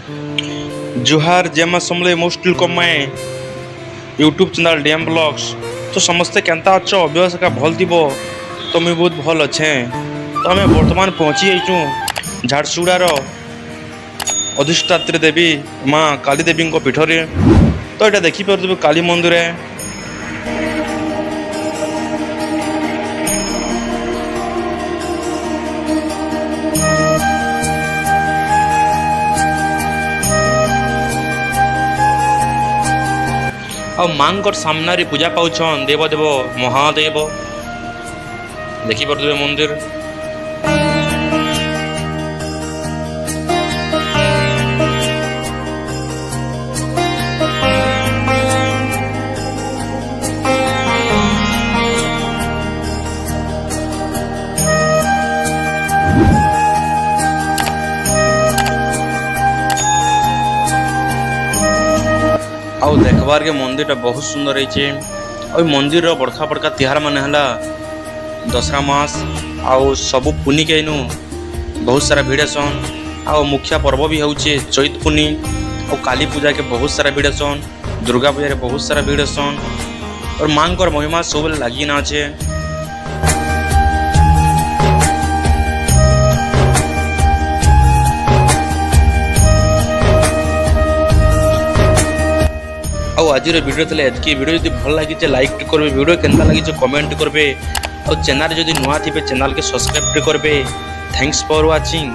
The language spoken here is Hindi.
जुहार जेमा समले मोस्टिल कमाए यूट्यूब चैनल डीएम ब्लॉग्स। तो समस्ते केंता अच्छ अभ्यास का भल थी तो मुझे बहुत भल अच्छे। तो आम बर्तमान पहुँची जाइचु झारसुगुड़ार अधिष्ठात्री देवी माँ काली देवी पीठरे। तो यहाँ देखिपे काली मंदिर आ माँ सामने पूजा पाउछन देवदेव महादेव। देखिपे मंदिर आउ देखबार के मंदिर बहुत सुंदर है। मंदिर बड़का बड़का तिहार मान है दशहरा मास आउ सबू पुनी के इनू बहुत सारा भिड़ सन। आ मुख्य पर्व भी होचे चैत पुनी और काली पूजा के बहुत सारा भिड़ सन। दुर्गा पूजा के बहुत सारा भिड़ सन और माँ को महिमा सब लगी ना छे। आज वीडियो थे एतकी। वीडियो जब भल लगी लाइक करेंगे, वीडियो केन्ता लगी कमेंट करेंगे और चैनल जब नुआ थे चैनल के सब्सक्राइब करेंगे। Thanks for watching.